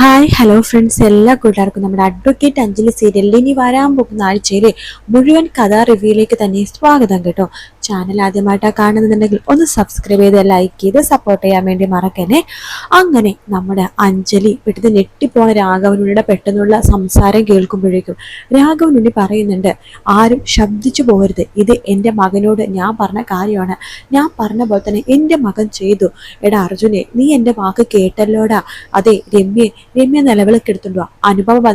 Hi hello friends, എല്ലാ കൂട്ടുകാർക്കും നമ്മുടെ അഡ്വക്കേറ്റ് അഞ്ജലി സീരിയലിൽ ഇനി വരാൻ പോകുന്ന ആഴ്ചയിലെ മുഴുവൻ കഥാ റിവ്യൂയിലേക്ക് തന്നെ സ്വാഗതം കേട്ടോ. ചാനൽ ആദ്യമായിട്ടാണ് കാണുന്നുണ്ടെങ്കിൽ ഒന്ന് സബ്സ്ക്രൈബ് ചെയ്ത് ലൈക്ക് ചെയ്ത് സപ്പോർട്ട് ചെയ്യാൻ വേണ്ടി മറക്കണേ. അങ്ങനെ നമ്മുടെ അഞ്ജലി പെട്ടെന്ന് ഞെട്ടിപ്പോണ രാഘവനുണ്ണിയുടെ പെട്ടെന്നുള്ള സംസാരം കേൾക്കുമ്പോഴേക്കും രാഘവനുണ്ണി പറയുന്നുണ്ട്, ആരും ശബ്ദിച്ചു പോകരുത്, ഇത് എൻ്റെ മകനോട് ഞാൻ പറഞ്ഞ കാര്യമാണ്, ഞാൻ പറഞ്ഞ പോലെ തന്നെ എൻ്റെ മകൻ ചെയ്തു. എടാ അർജുനെ, നീ എൻ്റെ വാക്ക് കേട്ടല്ലോടാ. അതെ രമ്യ നിലവിളക്ക് എടുത്തുണ്ടോ, അനുഭവം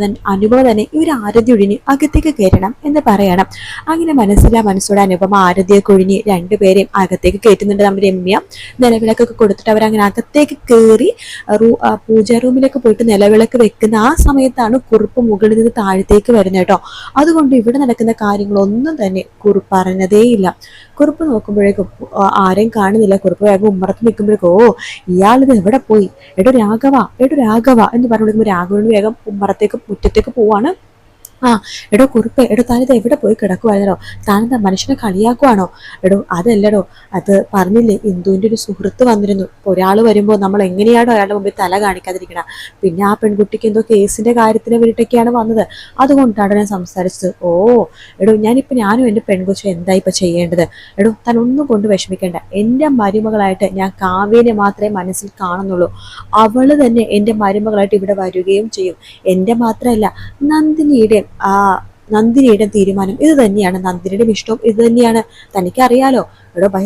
തന്നെ ഇവർ ആരതി ഒഴിഞ്ഞ് അകത്തേക്ക് കയറ്റണം എന്ന് പറയണം. അങ്ങനെ മനസ്സോടെ അനുപമ ആരതിയൊക്കെ ഒഴിഞ്ഞ് രണ്ടുപേരെയും അകത്തേക്ക് കയറ്റുന്നുണ്ട്. നമ്മുടെ രമ്യ നിലവിളക്കൊക്കെ കൊടുത്തിട്ട് അവരങ്ങനെ അകത്തേക്ക് കയറി പൂജാ റൂമിലേക്ക് പോയിട്ട് നിലവിളക്ക് വെക്കുന്ന ആ സമയത്താണ് കുറുപ്പ് മുകളിൽ നിന്ന് താഴത്തേക്ക് വരുന്നത് കേട്ടോ. അതുകൊണ്ട് ഇവിടെ നടക്കുന്ന കാര്യങ്ങളൊന്നും തന്നെ കുറുപ്പ് അറിഞ്ഞതേയില്ല. കുറുപ്പ് നോക്കുമ്പോഴേക്കും ആരെയും കാണുന്നില്ല. കുറുപ്പ് വേഗം ഉമ്മറത്ത് നിൽക്കുമ്പോഴേക്കും, ഓ ഇയാളിത് എവിടെ പോയി, എടോ രാഘവ എന്ന് പറഞ്ഞു. രാഘവന് വേഗം ഉമ്മറത്തേക്ക് മുറ്റത്തേക്ക് പോവാണ്. എടോ കുറുപ്പ്, താനിത് എവിടെ പോയി കിടക്കുവായിരുന്നോ, താനെന്താ മനുഷ്യനെ കളിയാക്കുവാണോ? അതല്ലടോ, അത് പറഞ്ഞില്ലേ, ഇന്ദുവിൻ്റെ ഒരു സുഹൃത്ത് വന്നിരുന്നു. ഒരാൾ വരുമ്പോൾ നമ്മൾ എങ്ങനെയാണോ അയാളുടെ മുമ്പിൽ തല കാണിക്കാതിരിക്കണം. പിന്നെ ആ പെൺകുട്ടിക്ക് എന്തോ കേസിന്റെ കാര്യത്തിന് വേണ്ടിയിട്ടൊക്കെയാണ് വന്നത്, അതുകൊണ്ടാണ് ഞാൻ സംസാരിച്ചത്. ഞാനും എൻ്റെ പെൺകൊച്ചും എന്താ ഇപ്പൊ ചെയ്യേണ്ടത്? താൻ ഒന്നും കൊണ്ട് വിഷമിക്കേണ്ട. എൻ്റെ മരുമകളായിട്ട് ഞാൻ കാവ്യനെ മാത്രമേ മനസ്സിൽ കാണുന്നുള്ളൂ. അവള് തന്നെ എൻ്റെ മരുമകളായിട്ട് ഇവിടെ വരികയും ചെയ്യും. എൻ്റെ മാത്രമല്ല, നന്ദിനിയുടെ തീരുമാനം ഇത് തന്നെയാണ്, നന്ദിനിയുടെ ഇഷ്ടവും ഇത് തന്നെയാണ്. തനിക്കറിയാലോ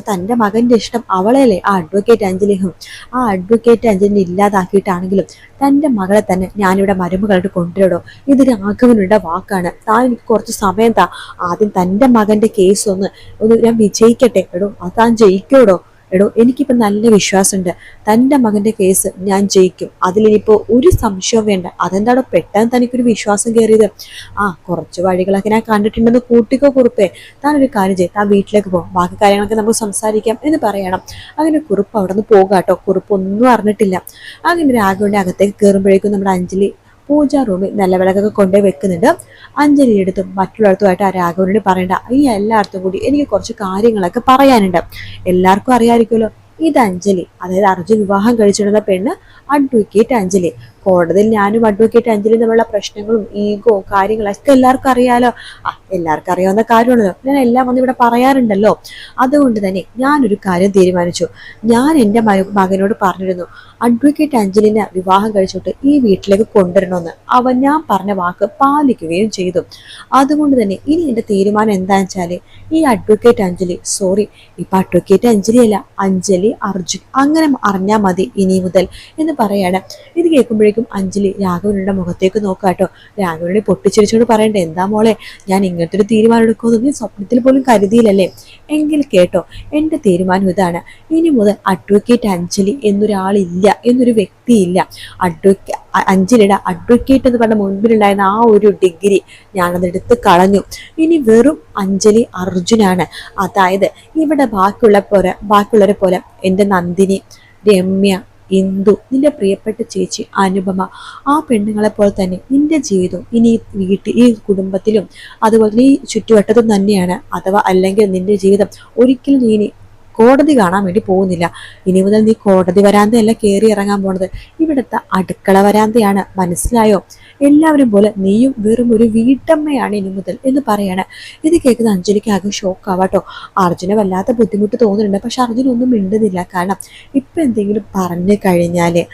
തൻ്റെ മകന്റെ ഇഷ്ടം അവളെയല്ലേ, ആ അഡ്വക്കേറ്റ് അഞ്ജലിയും. ആ അഡ്വക്കേറ്റ് അഞ്ജലിനെ ഇല്ലാതാക്കിയിട്ടാണെങ്കിലും തൻ്റെ മകളെ തന്നെ ഞാനിവിടെ മരുമകളായിട്ട് കൊണ്ടുവരടോ. ഇത് രാഘവനുടെ വാക്കാണ്. താൻ എനിക്ക് കുറച്ച് സമയം താ, ആദ്യം തൻ്റെ മകന്റെ കേസ് ഒന്ന് ഞാൻ വിജയിക്കട്ടെ. അത് താൻ ജയിക്കോടോ. എനിക്കിപ്പോൾ നല്ല വിശ്വാസമുണ്ട്, തൻ്റെ മകൻ്റെ കേസ് ഞാൻ ജയിക്കും. അതിലിനിപ്പോൾ ഒരു സംശയവും വേണ്ട. അതെന്താണോ പെട്ടെന്ന് തനിക്കൊരു വിശ്വാസം കയറിയത്? കുറച്ച് വഴികളൊക്കെ ഞാൻ കണ്ടിട്ടുണ്ടെന്ന് കൂട്ടിക്കോ കുറുപ്പേ. താനൊരു കാര്യം ചെയ്യും, താൻ വീട്ടിലേക്ക് പോകും, ബാക്കി കാര്യങ്ങളൊക്കെ നമുക്ക് സംസാരിക്കാം എന്ന് പറയണം. അങ്ങനെ കുറുപ്പ് അവിടെ നിന്ന് പോകാട്ടോ. കുറുപ്പ് ഒന്നും അറിഞ്ഞിട്ടില്ല. അങ്ങനെ രാഘവന്റെ അകത്തേക്ക് കയറുമ്പോഴേക്കും നമ്മുടെ അഞ്ജലി പൂജാ റൂമിൽ നല്ല വിളക്കൊക്കെ കൊണ്ടുപോയി വെക്കുന്നുണ്ട്. അഞ്ജലി എടുത്തും മറ്റുള്ളടത്തുമായിട്ട് ആ രാഘവനോട് പറയണ്ട, ഈ എല്ലായിടത്തും കൂടി എനിക്ക് കുറച്ച് കാര്യങ്ങളൊക്കെ പറയാനുണ്ട്. എല്ലാവർക്കും അറിയാമായിരിക്കുമല്ലോ, ഇത് അഞ്ജലി, അതായത് അർജുൻ വിവാഹം കഴിച്ചിടുന്ന പെണ്ണ് അഡ്വക്കേറ്റ് അഞ്ജലി. കോടതിയിൽ ഞാനും അഡ്വക്കേറ്റ് അഞ്ജലി തമ്മിലുള്ള പ്രശ്നങ്ങളും ഈഗോ കാര്യങ്ങളൊക്കെ എല്ലാവർക്കും അറിയാലോ. എല്ലാവർക്കും അറിയാവുന്ന കാര്യമാണല്ലോ, ഞാൻ എല്ലാം വന്ന് ഇവിടെ പറയാറുണ്ടല്ലോ. അതുകൊണ്ട് തന്നെ ഞാനൊരു കാര്യം തീരുമാനിച്ചു. ഞാൻ എൻ്റെ മകനോട് പറഞ്ഞിരുന്നു, അഡ്വക്കേറ്റ് അഞ്ജലിനെ വിവാഹം കഴിച്ചിട്ട് ഈ വീട്ടിലേക്ക് കൊണ്ടുവരണമെന്ന്. ഞാൻ പറഞ്ഞ വാക്ക് പാലിക്കുകയും ചെയ്തു. അതുകൊണ്ട് തന്നെ ഇനി എൻ്റെ തീരുമാനം എന്താണെന്ന് വെച്ചാൽ, ഈ അഡ്വക്കേറ്റ് അഞ്ജലി, സോറി ഇപ്പൊ അഡ്വക്കേറ്റ് അഞ്ജലിയല്ല, അഞ്ജലി അർജുൻ, അങ്ങനെ അറിഞ്ഞാൽ മതി ഇനി മുതൽ എന്ന് പറയാണ്. ഇത് കേൾക്കുമ്പോഴേക്കും അഞ്ജലി രാഘവനുടെ മുഖത്തേക്ക് നോക്കാട്ടോ. രാഘവനുടെ പൊട്ടിച്ചിരിച്ചോട് പറയണ്ടേ, എന്താ മോളെ, ഞാൻ ഇങ്ങനത്തെ ഒരു തീരുമാനം എടുക്കുമെന്ന് നീ സ്വപ്നത്തിൽ പോലും കരുതിയില്ലല്ലേ? എങ്കിൽ കേട്ടോ, എൻ്റെ തീരുമാനം ഇതാണ്. ഇനി മുതൽ അഡ്വക്കേറ്റ് അഞ്ജലി എന്നൊരാളില്ല, എന്നൊരു വ്യക്തിയില്ല. അഞ്ജലിയുടെ അഡ്വക്കേറ്റ് എന്ന് പറഞ്ഞ മുൻപിലുണ്ടായിരുന്ന ആ ഒരു ഡിഗ്രി ഞാനതെടുത്ത് കളഞ്ഞു. ഇനി വെറും അഞ്ജലി അർജുനാണ്. അതായത് ഇവിടെ ബാക്കിയുള്ളവരെ പോലെ എൻ്റെ നന്ദിനി, രമ്യ, ഇന്ദു, നിന്റെ പ്രിയപ്പെട്ട ചേച്ചി അനുപമ, ആ പെണ്ണുങ്ങളെ പോലെ തന്നെ നിന്റെ ജീവിതം ഇനി ഈ കുടുംബത്തിലും അതുപോലെ തന്നെ ഈ ചുറ്റുവട്ടത്തും തന്നെയാണ്. അല്ലെങ്കിൽ നിന്റെ ജീവിതം ഒരിക്കലും നീ കോടതി കാണാൻ വേണ്ടി പോകുന്നില്ല. ഇനി മുതൽ നീ കോടതി വരാന്തയല്ല കയറി ഇറങ്ങാൻ പോണത്, ഇവിടുത്തെ അടുക്കള വരാന്തയാണ്, മനസ്സിലായോ? എല്ലാവരും പോലെ നീയും വെറും ഒരു വീട്ടമ്മയാണ് ഇനി മുതൽ എന്ന് പറയാണ്. ഇത് കേൾക്കുന്ന അഞ്ജലിക്ക് ആകെ ഷോക്കാവാട്ടോ. അർജുന വല്ലാത്ത ബുദ്ധിമുട്ട് തോന്നുന്നുണ്ട്. പക്ഷെ അർജുന ഒന്നും മിണ്ടുന്നില്ല. കാരണം ഇപ്പൊ എന്തെങ്കിലും പറഞ്ഞു കഴിഞ്ഞാല്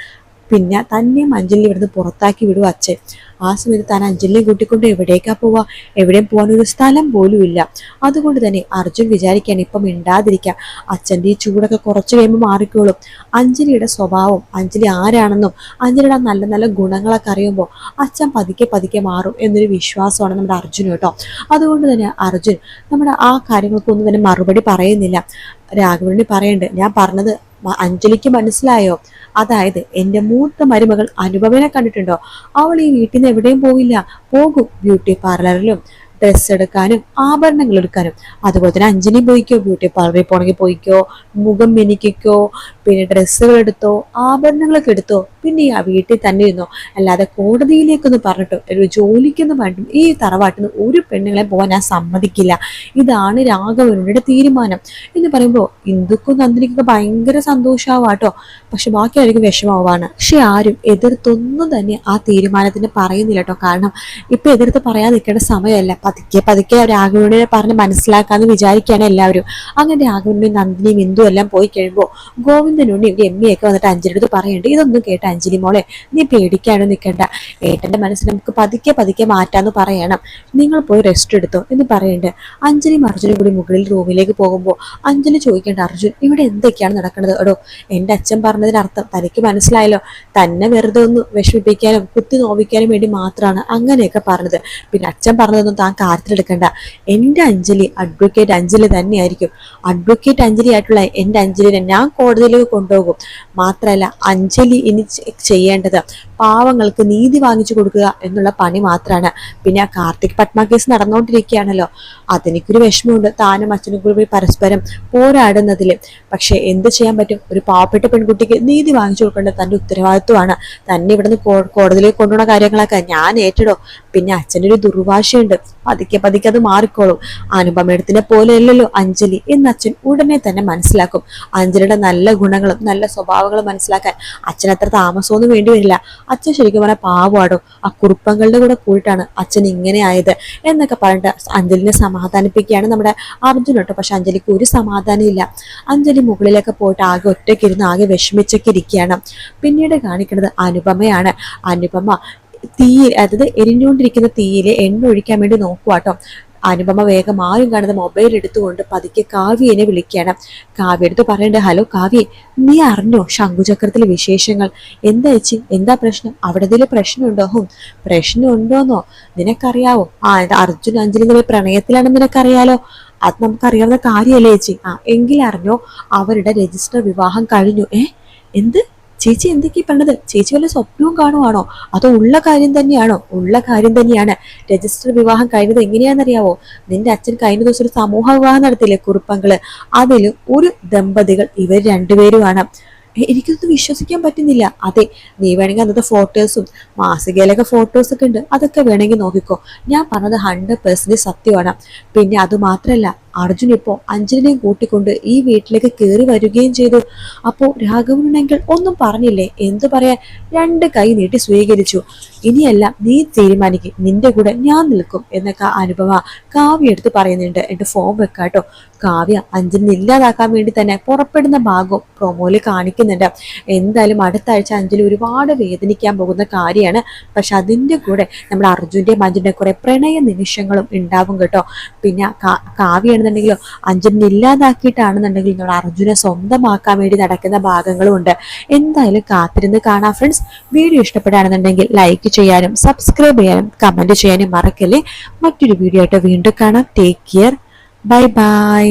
പിന്നെ തന്നെയും അഞ്ജലി ഇവിടുന്ന് പുറത്താക്കി വിടും അച്ഛൻ. ആ സമയത്ത് താൻ അഞ്ജലിയെ കൂട്ടിക്കൊണ്ട് എവിടേക്കാ പോവാ? എവിടെയും പോകാനൊരു സ്ഥലം പോലും ഇല്ല. അതുകൊണ്ട് തന്നെ അർജുൻ വിചാരിക്കാൻ ഇപ്പം മിണ്ടാതിരിക്കാം, അച്ഛൻ്റെ ഈ ചൂടൊക്കെ കുറച്ച് കഴിയുമ്പോൾ മാറിക്കോളും. അഞ്ജലിയുടെ സ്വഭാവം, അഞ്ജലി ആരാണെന്നും അഞ്ജലിയുടെ നല്ല നല്ല ഗുണങ്ങളൊക്കെ അറിയുമ്പോൾ അച്ഛൻ പതുക്കെ മാറും എന്നൊരു വിശ്വാസമാണ് നമ്മുടെ അർജുൻ കേട്ടോ. അതുകൊണ്ട് തന്നെ അർജുൻ നമ്മുടെ ആ കാര്യങ്ങൾക്കൊന്നും തന്നെ മറുപടി പറയുന്നില്ല. രാഘവനെ പറയണ്ട്, ഞാൻ പറഞ്ഞത് അഞ്ജലിക്ക് മനസ്സിലായോ? അതായത് എൻ്റെ മൂത്ത മരുമകൾ അനുപമനെ കണ്ടിട്ടുണ്ടോ? അവൾ ഈ വീട്ടിൽ നിന്ന് എവിടെയും പോകും, ബ്യൂട്ടി പാർലറിലും ഡ്രസ്സ് എടുക്കാനും ആഭരണങ്ങൾ എടുക്കാനും. അതുപോലെ തന്നെ അഞ്ജലി പോയിക്കോ, ബ്യൂട്ടി പാർലറിൽ പോകണമെങ്കിൽ പോയിക്കോ, മുഖം മെനിക്കോ, പിന്നെ ഡ്രസ്സുകൾ എടുത്തോ, ആഭരണങ്ങളൊക്കെ എടുത്തോ, പിന്നെ ആ വീട്ടിൽ തന്നെ ഇരുന്നോ, അല്ലാതെ കോടതിയിലേക്കൊന്ന് പറഞ്ഞിട്ടോ ഒരു ജോലിക്കൊന്ന് പറഞ്ഞിട്ടും ഈ തറവാട്ടിന് ഒരു പെണ്ണുങ്ങളെ പോകാൻ ഞാൻ സമ്മതിക്കില്ല. ഇതാണ് രാഘവനുടെ തീരുമാനം എന്ന് പറയുമ്പോൾ ഇന്ദുക്കും നന്ദിനിക്കൊക്കെ ഭയങ്കര സന്തോഷമാവാട്ടോ. പക്ഷെ ബാക്കി ആയിരിക്കും വിഷമാവാണ്. പക്ഷെ ആരും എതിർത്തൊന്നും തന്നെ ആ തീരുമാനത്തിന് പറയുന്നില്ല കേട്ടോ. കാരണം ഇപ്പൊ എതിർത്ത് പറയാൻ നിൽക്കേണ്ട സമയമല്ല. പതുക്കെ പതുക്കെ രാഘവനെ പറഞ്ഞ് മനസ്സിലാക്കാന്ന് വിചാരിക്കുകയാണ് എല്ലാവരും. അങ്ങനെ രാഘവനും നന്ദിനിയും ഇന്ദു എല്ലാം പോയി കഴിയുമ്പോൾ ഗോവിന്ദനുണ്ണിയും രമ്യയൊക്കെ വന്നിട്ട് അഞ്ജലിയുടെ അടുത്ത് പറയുന്നുണ്ട്. ഇതൊന്നും കേട്ട അഞ്ജലി മോളെ, നീ പേടിക്കാനോ നിൽക്കണ്ട, ഏട്ടന്റെ മനസ്സിൽ നമുക്ക് പതുക്കെ പതുക്കെ മാറ്റാന്ന് പറയണം, നിങ്ങൾ പോയി റെസ്റ്റ് എടുത്തോ എന്ന് പറയുന്നുണ്ട്. അഞ്ജലിയും അർജുനും കൂടി മുകളിൽ റൂമിലേക്ക് പോകുമ്പോൾ അഞ്ജലി ചോദിക്കേണ്ട, അർജുൻ ഇവിടെ എന്തൊക്കെയാണ് നടക്കുന്നത്? എടോ, എന്റെ അച്ഛൻ പറഞ്ഞതിനർത്ഥം തനിക്ക് മനസ്സിലായല്ലോ, തന്നെ വെറുതെ ഒന്ന് വിഷമിപ്പിക്കാനും കുത്തി നോവിക്കാനും വേണ്ടി മാത്രമാണ് അങ്ങനെയൊക്കെ പറഞ്ഞത്. പിന്നെ അച്ഛൻ പറഞ്ഞതൊന്നും താൻ കാര്യത്തിലെടുക്കണ്ട. എന്റെ അഞ്ജലി അഡ്വക്കേറ്റ് അഞ്ജലി തന്നെയായിരിക്കും. അഡ്വക്കേറ്റ് അഞ്ജലി ആയിട്ടുള്ള എന്റെ അഞ്ജലിനെ ഞാൻ കോടതിയിലേക്ക് കൊണ്ടുപോകും. മാത്രമല്ല അഞ്ജലി ഇനി ചെയ്യേണ്ടത് പാവങ്ങൾക്ക് നീതി വാങ്ങിച്ചു കൊടുക്കുക എന്നുള്ള പണി മാത്രമാണ്. പിന്നെ ആ കാർത്തിക് പത്മ കേസ് നടന്നുകൊണ്ടിരിക്കുകയാണല്ലോ, അതെനിക്കൊരു വിഷമമുണ്ട്, താനും അച്ഛനും കൂടി പരസ്പരം പോരാടുന്നതിൽ. പക്ഷെ എന്ത് ചെയ്യാൻ പറ്റും? ഒരു പാവപ്പെട്ട പെൺകുട്ടിക്ക് നീതി വാങ്ങിച്ചു കൊടുക്കേണ്ടത് തന്റെ ഉത്തരവാദിത്വമാണ്. തന്നെ ഇവിടുന്ന് കോടതിയിലേക്ക് കൊണ്ടുപോകുന്ന കാര്യങ്ങളൊക്കെ ഞാൻ ഏറ്റെടോ. പിന്നെ അച്ഛൻ്റെ ഒരു ദുർവാശയുണ്ട്, പതുക്കെ പതുക്കെ അത് മാറിക്കോളും. അനുപമേടത്തിനെ പോലെ അല്ലല്ലോ അഞ്ജലി എന്ന് അച്ഛൻ ഉടനെ തന്നെ മനസ്സിലാക്കും. അഞ്ജലിയുടെ നല്ല ഗുണങ്ങളും നല്ല സ്വഭാവങ്ങളും മനസ്സിലാക്കാൻ അച്ഛൻ അത്ര താമസമൊന്നും വേണ്ടി വരില്ല. അച്ഛൻ ശരിക്കും പറഞ്ഞാൽ പാവാടോ, ആ കുറുപ്പങ്ങളുടെ കൂടെ കൂടിയിട്ടാണ് അച്ഛൻ ഇങ്ങനെ ആയത് എന്നൊക്കെ പറഞ്ഞിട്ട് അഞ്ജലിനെ സമാധാനിപ്പിക്കുകയാണ് നമ്മുടെ അർജുൻ കേട്ടോ. പക്ഷെ അഞ്ജലിക്ക് ഒരു സമാധാനം ഇല്ല. അഞ്ജലി മുകളിലൊക്കെ പോയിട്ട് ആകെ ഒറ്റയ്ക്കിരുന്ന് ആകെ വിഷമിച്ചൊക്കെ ഇരിക്കുകയാണ്. പിന്നീട് കാണിക്കുന്നത് അനുപമയാണ്. അനുപമ തീയിൽ, അതായത് എരിഞ്ഞുകൊണ്ടിരിക്കുന്ന തീയിൽ എണ്ണ ഒഴിക്കാൻ വേണ്ടി നോക്കുവാട്ടോ. അനുപമ വേഗം ആരും കാണുന്ന മൊബൈൽ എടുത്തുകൊണ്ട് പതുക്കെ കാവ്യനെ വിളിക്കുകയാണ്. കാവ്യ എടുത്ത് പറയണ്ടേ, ഹലോ കാവ്യ, നീ അറിഞ്ഞോ ശംഖുചക്രത്തിലെ വിശേഷങ്ങൾ? എന്താ ചേച്ചി, എന്താ പ്രശ്നം? അവിടെ എന്തെങ്കിലും പ്രശ്നമുണ്ടോ? പ്രശ്നമുണ്ടോന്നോ? നിനക്കറിയാവോ അർജുൻ അഞ്ജലി തമ്മിൽ പ്രണയത്തിലാണെന്ന് നിനക്കറിയാലോ? അത് നമുക്കറിയാവുന്ന കാര്യമല്ലേ ചേച്ചി? എങ്കിലറിഞ്ഞോ അവരുടെ രജിസ്റ്റർ വിവാഹം കഴിഞ്ഞു. എന്ത് ചേച്ചി എന്തൊക്കെയാ പറഞ്ഞത്? ചേച്ചി വല്ല സ്വപ്നവും കാണുവാണോ? അതോ ഉള്ള കാര്യം തന്നെയാണോ? ഉള്ള കാര്യം തന്നെയാണ്. രജിസ്റ്റർ വിവാഹം കഴിഞ്ഞത് എങ്ങനെയാണെന്നറിയാവോ? നിന്റെ അച്ഛൻ കഴിഞ്ഞ ദിവസം ഒരു സമൂഹ വിവാഹം നടത്തില്ലേ കുറുപ്പങ്ങള്, അതിൽ ഒരു ദമ്പതികൾ ഇവർ രണ്ടുപേരുമാണ്. എനിക്കൊന്നും വിശ്വസിക്കാൻ പറ്റുന്നില്ല. അതെ, നീ വേണമെങ്കിൽ അന്നത്തെ ഫോട്ടോസും മാസികയിലൊക്കെ ഫോട്ടോസൊക്കെ ഉണ്ട്, അതൊക്കെ വേണമെങ്കിൽ നോക്കിക്കോ. ഞാൻ പറഞ്ഞത് 100% സത്യമാണ്. പിന്നെ അത് മാത്രല്ല, അർജുൻ ഇപ്പോ അഞ്ജലിനെയും കൂട്ടിക്കൊണ്ട് ഈ വീട്ടിലേക്ക് കയറി വരികയും ചെയ്തു. അപ്പോ രാഘവനുണ്ടെങ്കിൽ ഒന്നും പറഞ്ഞില്ലേ, എന്തു പറയാൻ, 2 കൈ നീട്ടി സ്വീകരിച്ചു. ഇനിയെല്ലാം നീ തീരുമാനിക്കും, നിന്റെ കൂടെ ഞാൻ നിൽക്കും എന്നൊക്കെ അനുപമ കാവ്യ എടുത്ത് പറയുന്നുണ്ട്. എന്റെ ഫോം വെക്കാട്ടോ. കാവ്യ അഞ്ജലിനെ ഇല്ലാതാക്കാൻ വേണ്ടി തന്നെ പുറപ്പെടുന്ന ഭാഗവും പ്രൊമോയില് കാണിക്കുന്നുണ്ട്. എന്തായാലും അടുത്ത ആഴ്ച അഞ്ജലി ഒരുപാട് വേദനിക്കാൻ പോകുന്ന കാര്യമാണ്. പക്ഷെ അതിൻ്റെ കൂടെ നമ്മുടെ അർജുൻ്റെയും അഞ്ജലിൻ്റെ കുറെ പ്രണയ നിമിഷങ്ങളും ഉണ്ടാവും കേട്ടോ. പിന്നെ കാവ്യാണെന്നുണ്ടെങ്കിലോ അഞ്ജലിനെ ഇല്ലാതാക്കിയിട്ടാണെന്നുണ്ടെങ്കിൽ നമ്മുടെ അർജുനെ സ്വന്തമാക്കാൻ വേണ്ടി നടക്കുന്ന ഭാഗങ്ങളും ഉണ്ട്. എന്തായാലും കാത്തിരുന്ന് കാണാം ഫ്രണ്ട്സ്. വീഡിയോ ഇഷ്ടപ്പെടുകയാണെന്നുണ്ടെങ്കിൽ ലൈക്ക് ചെയ്യാനും സബ്സ്ക്രൈബ് ചെയ്യാനും കമന്റ് ചെയ്യാനും മറക്കല്ലേ. മറ്റൊരു വീഡിയോ ആയിട്ട് വീണ്ടും കാണാം. Take care. Bye bye.